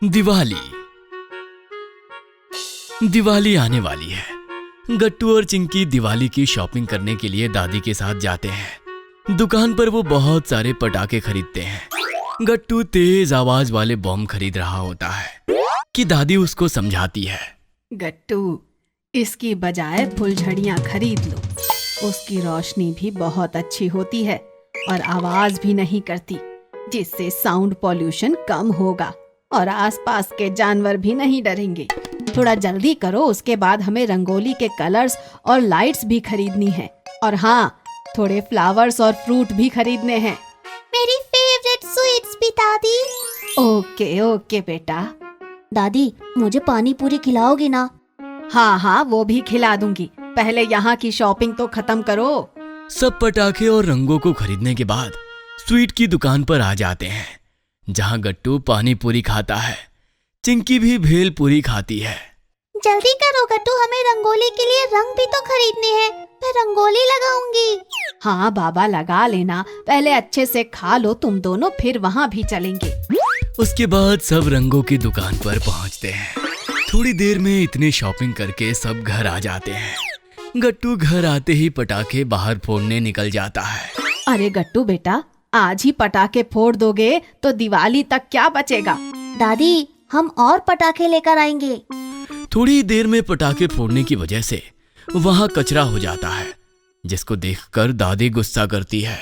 दिवाली दिवाली आने वाली है। गट्टू और चिंकी दिवाली की शॉपिंग करने के लिए दादी के साथ जाते हैं। दुकान पर वो बहुत सारे पटाखे खरीदते हैं। गट्टू तेज आवाज वाले बॉम्ब खरीद रहा होता है कि दादी उसको समझाती है, गट्टू, इसकी बजाय फुलझड़ियाँ खरीद लो। उसकी रोशनी भी बहुत अच्छी होती है और आवाज भी नहीं करती, जिससे साउंड पॉल्यूशन कम होगा और आसपास के जानवर भी नहीं डरेंगे। थोड़ा जल्दी करो, उसके बाद हमें रंगोली के कलर्स और लाइट्स भी खरीदनी है। और हाँ, थोड़े फ्लावर्स और फ्रूट भी खरीदने हैं। मेरी फेवरेट स्वीट्स भी दादी। ओके ओके बेटा। दादी, मुझे पानी पूरी खिलाओगी ना? हाँ, वो भी खिला दूंगी। पहले यहाँ की शॉपिंग तो खत्म करो। सब पटाखे और रंगों को खरीदने के बाद स्वीट की दुकान पर आ जाते हैं, जहाँ गट्टू पानी पूरी खाता है। चिंकी भी भेल पूरी खाती है। जल्दी करो गट्टू, हमें रंगोली के लिए रंग भी तो खरीदने हैं। मैं रंगोली लगाऊंगी। हाँ बाबा, लगा लेना। पहले अच्छे से खा लो तुम दोनों, फिर वहाँ भी चलेंगे। उसके बाद सब रंगों की दुकान पर पहुँचते हैं। थोड़ी देर में इतनी शॉपिंग करके सब घर आ जाते हैं। गट्टू घर आते ही पटाखे बाहर फोड़ने निकल जाता है। अरे गट्टू बेटा, आज ही पटाखे फोड़ दोगे तो दिवाली तक क्या बचेगा? दादी, हम और पटाखे लेकर आएंगे। थोड़ी देर में पटाखे फोड़ने की वजह से वहाँ कचरा हो जाता है, जिसको देखकर दादी गुस्सा करती है।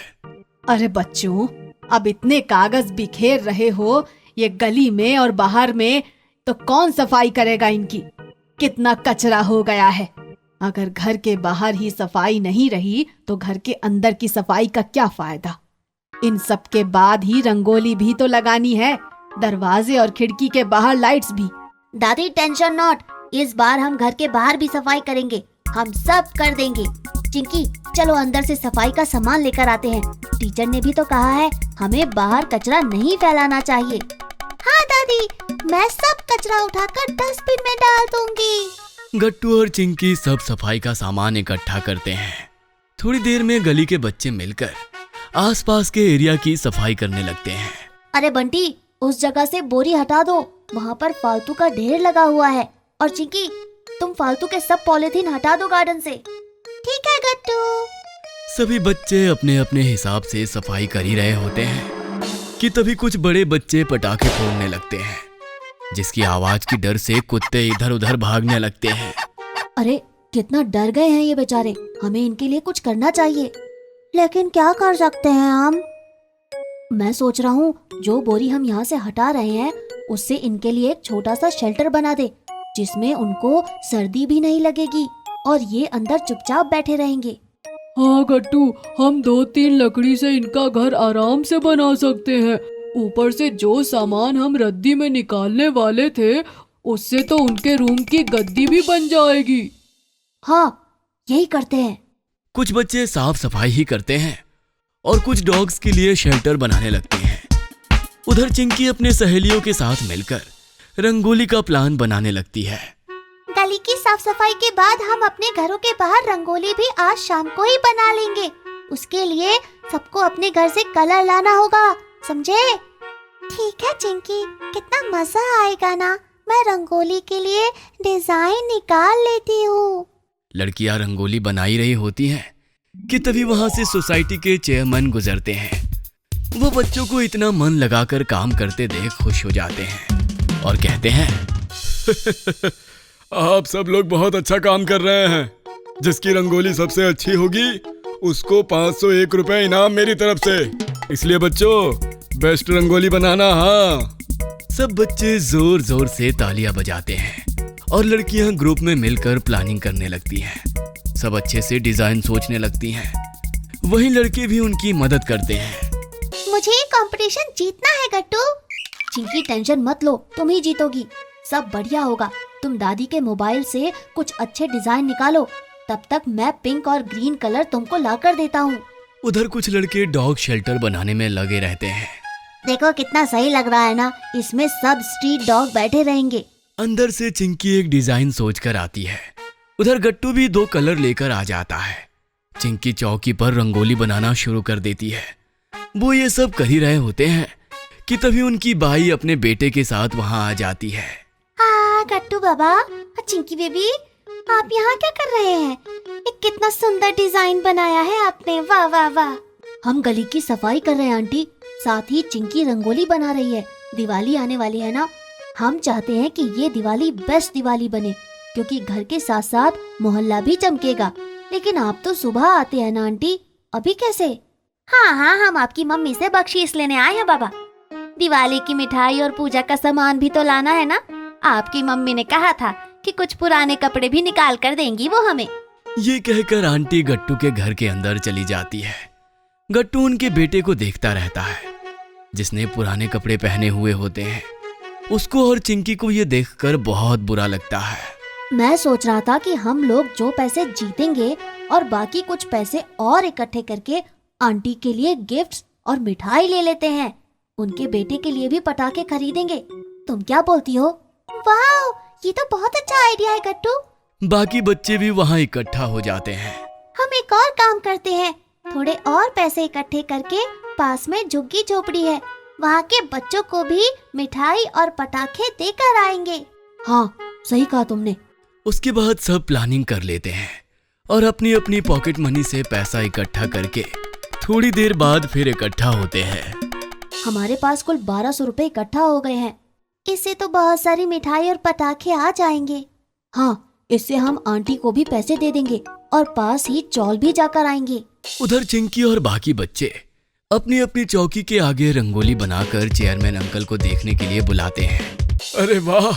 अरे बच्चों, अब इतने कागज बिखेर रहे हो ये गली में और बाहर में, तो कौन सफाई करेगा इनकी? कितना कचरा हो गया है। अगर घर के बाहर ही सफाई नहीं रही तो घर के अंदर की सफाई का क्या फायदा? इन सब के बाद ही रंगोली भी तो लगानी है, दरवाजे और खिड़की के बाहर लाइट्स भी। दादी टेंशन नॉट, इस बार हम घर के बाहर भी सफाई करेंगे। हम सब कर देंगे। चिंकी, चलो अंदर से सफाई का सामान लेकर आते हैं। टीचर ने भी तो कहा है हमें बाहर कचरा नहीं फैलाना चाहिए। हाँ दादी, मैं सब कचरा उठाकर डस्टबिन में डाल दूंगी। गट्टू और चिंकी सब सफाई का सामान इकट्ठा करते हैं। थोड़ी देर में गली के बच्चे मिलकर आसपास के एरिया की सफाई करने लगते हैं। अरे बंटी, उस जगह से बोरी हटा दो, वहाँ पर फालतू का ढेर लगा हुआ है। और चिंकी, तुम फालतू के सब पॉलिथीन हटा दो गार्डन से। ठीक है गट्टू। सभी बच्चे अपने अपने हिसाब से सफाई कर ही रहे होते हैं कि तभी कुछ बड़े बच्चे पटाखे फोड़ने लगते हैं, जिसकी आवाज की डर से कुत्ते इधर उधर भागने लगते हैं। अरे कितना डर गए हैं ये बेचारे, हमें इनके लिए कुछ करना चाहिए। लेकिन क्या कर सकते हैं हम? मैं सोच रहा हूँ जो बोरी हम यहाँ से हटा रहे हैं उससे इनके लिए एक छोटा सा शेल्टर बना दे, जिसमें उनको सर्दी भी नहीं लगेगी और ये अंदर चुपचाप बैठे रहेंगे। हाँ गट्टू, हम 2-3 लकड़ी से इनका घर आराम से बना सकते हैं। ऊपर से जो सामान हम रद्दी में निकालने वाले थे, उससे तो उनके रूम की गद्दी भी बन जाएगी। हाँ, यही करते हैं। कुछ बच्चे साफ सफाई ही करते हैं और कुछ डॉग्स के लिए शेल्टर बनाने लगते हैं। उधर चिंकी अपने सहेलियों के साथ मिलकर रंगोली का प्लान बनाने लगती है। गली की साफ सफाई के बाद हम अपने घरों के बाहर रंगोली भी आज शाम को ही बना लेंगे। उसके लिए सबको अपने घर से कलर लाना होगा, समझे? ठीक है चिंकी, कितना मजा आएगा ना। मैं रंगोली के लिए डिजाइन निकाल लेती हूँ। लड़कियां रंगोली बनाई रही होती हैं कि तभी वहां से सोसाइटी के चेयरमैन गुजरते हैं। वो बच्चों को इतना मन लगाकर काम करते देख खुश हो जाते हैं और कहते हैं, आप सब लोग बहुत अच्छा काम कर रहे हैं। जिसकी रंगोली सबसे अच्छी होगी उसको 501 रुपए इनाम मेरी तरफ से। इसलिए बच्चों, बेस्ट रंगोली बनाना। हाँ। सब बच्चे जोर जोर से तालियां बजाते हैं और लड़कियां ग्रुप में मिलकर प्लानिंग करने लगती हैं। सब अच्छे से डिजाइन सोचने लगती हैं। वहीं लड़के भी उनकी मदद करते हैं। मुझे ये कंपटीशन जीतना है गट्टू। चिंकी टेंशन मत लो, तुम ही जीतोगी। सब बढ़िया होगा। तुम दादी के मोबाइल से कुछ अच्छे डिजाइन निकालो, तब तक मैं पिंक और ग्रीन कलर तुमको ला कर देता हूँ। उधर कुछ लड़के डॉग शेल्टर बनाने में लगे रहते हैं। देखो कितना सही लग रहा है ना, इसमें सब स्ट्रीट डॉग बैठे रहेंगे। अंदर से चिंकी एक डिजाइन सोच कर आती है। उधर गट्टू भी 2 कलर लेकर आ जाता है। चिंकी चौकी पर रंगोली बनाना शुरू कर देती है। वो ये सब कर ही रहे होते हैं कि तभी उनकी बाई अपने बेटे के साथ वहां आ जाती है। हाँ गट्टू बाबा और चिंकी बेबी, आप यहाँ क्या कर रहे हैं? एक कितना सुंदर डिजाइन बनाया है आपने, वाह वाह वाह। हम गली की सफाई कर रहे हैं आंटी, साथ ही चिंकी रंगोली बना रही है। दिवाली आने वाली है ना, हम चाहते हैं कि ये दिवाली बेस्ट दिवाली बने, क्योंकि घर के साथ साथ मोहल्ला भी चमकेगा। लेकिन आप तो सुबह आते हैं ना आंटी, अभी कैसे? हाँ हाँ, हम आपकी मम्मी से बख्शीश लेने आए हैं बाबा। दिवाली की मिठाई और पूजा का सामान भी तो लाना है ना। आपकी मम्मी ने कहा था कि कुछ पुराने कपड़े भी निकाल कर देंगी वो हमें। ये कहकर आंटी गट्टू के घर के अंदर चली जाती है। गट्टू उनके बेटे को देखता रहता है, जिसने पुराने कपड़े पहने हुए होते हैं। उसको और चिंकी को ये देखकर बहुत बुरा लगता है। मैं सोच रहा था कि हम लोग जो पैसे जीतेंगे और बाकी कुछ पैसे और इकट्ठे करके आंटी के लिए गिफ्ट्स और मिठाई ले लेते हैं। उनके बेटे के लिए भी पटाखे खरीदेंगे। तुम क्या बोलती हो? वाह, ये तो बहुत अच्छा आइडिया है गट्टू। बाकी बच्चे भी वहाँ इकट्ठा हो जाते हैं। हम एक और काम करते हैं, थोड़े और पैसे इकट्ठे करके पास में झुग्गी झोपड़ी है, वहाँ के बच्चों को भी मिठाई और पटाखे देकर आएंगे। हाँ, सही कहा तुमने। उसके बाद सब प्लानिंग कर लेते हैं और अपनी अपनी पॉकेट मनी से पैसा इकट्ठा करके थोड़ी देर बाद फिर इकट्ठा होते हैं। हमारे पास कुल 1200 रुपए इकट्ठा हो गए हैं। इससे तो बहुत सारी मिठाई और पटाखे आ जाएंगे। हाँ, इससे हम आंटी को भी पैसे दे देंगे और पास ही चौल भी जाकर आएंगे। उधर चिंकी और बाकी बच्चे अपनी अपनी चौकी के आगे रंगोली बनाकर चेयरमैन अंकल को देखने के लिए बुलाते हैं। अरे वाह,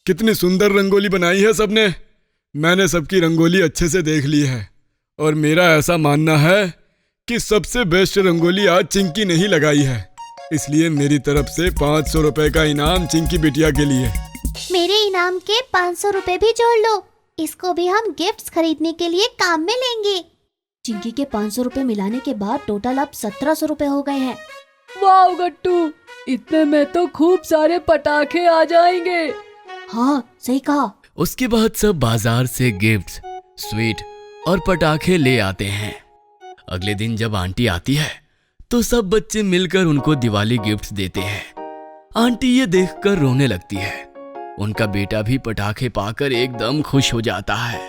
कितनी सुंदर रंगोली बनाई है सबने। मैंने सबकी रंगोली अच्छे से देख ली है और मेरा ऐसा मानना है कि सबसे बेस्ट रंगोली आज चिंकी ने ही लगाई है। इसलिए मेरी तरफ से 500 रुपए का इनाम चिंकी बिटिया के लिए। मेरे इनाम के 500 रुपए भी जोड़ लो, इसको भी हम गिफ्ट्स खरीदने के लिए काम में लेंगे। चिंकी के 500 रुपए मिलाने के बाद टोटल अब 1700 रुपए हो गए हैं। वाह गट्टू, इतने में तो खूब सारे पटाखे आ जाएंगे। हाँ, सही कहा। उसके बाद सब बाजार से गिफ्ट्स, स्वीट और पटाखे ले आते हैं। अगले दिन जब आंटी आती है तो सब बच्चे मिलकर उनको दिवाली गिफ्ट्स देते हैं। आंटी ये देखकर रोने लगती है। उनका बेटा भी पटाखे पाकर एकदम खुश हो जाता है।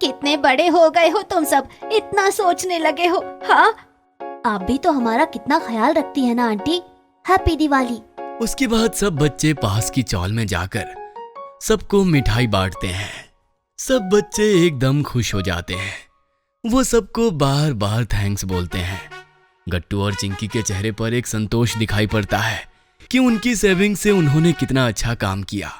कितने बड़े हो गए हो तुम सब, इतना सोचने लगे हो। हाँ, आप भी तो हमारा कितना ख्याल रखती है ना आंटी। हैप्पी दिवाली। उसके बाद सब बच्चे पास की चौल में जाकर सबको मिठाई बांटते हैं। सब बच्चे एकदम खुश हो जाते हैं। वो सबको बार बार थैंक्स बोलते हैं। गट्टू और चिंकी के चेहरे पर एक संतोष दिखाई पड़ता है कि उनकी सेविंग से उन्होंने कितना अच्छा काम किया।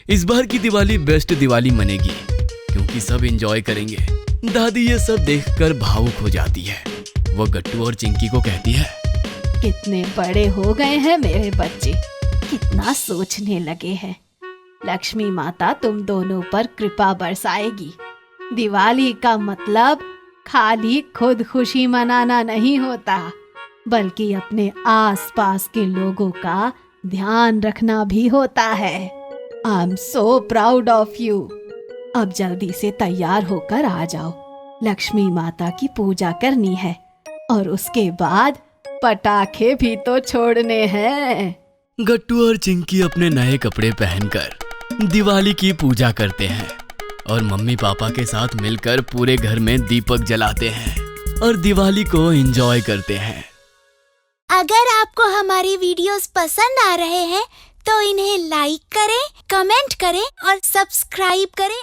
इस बार की दिवाली बेस्ट दिवाली मनेगी क्योंकि सब एंजॉय करेंगे। दादी ये सब देखकर भावुक हो जाती है। वो गट्टू और चिंकी को कहती है, कितने बड़े हो गए हैं मेरे बच्चे, कितना सोचने लगे हैं। लक्ष्मी माता तुम दोनों पर कृपा बरसाएगी। दिवाली का मतलब खाली खुद खुशी मनाना नहीं होता, बल्कि अपने आसपास के लोगों का ध्यान रखना भी होता है। I am so proud of you. अब जल्दी से तैयार होकर आ जाओ, लक्ष्मी माता की पूजा करनी है और उसके बाद पटाखे भी तो छोड़ने हैं। गट्टू और चिंकी अपने नए कपड़े पहनकर दिवाली की पूजा करते हैं और मम्मी पापा के साथ मिलकर पूरे घर में दीपक जलाते हैं और दिवाली को एंजॉय करते हैं। अगर आपको हमारी वीडियोस पसंद आ रहे हैं तो इन्हें लाइक करें, कमेंट करें और सब्सक्राइब करें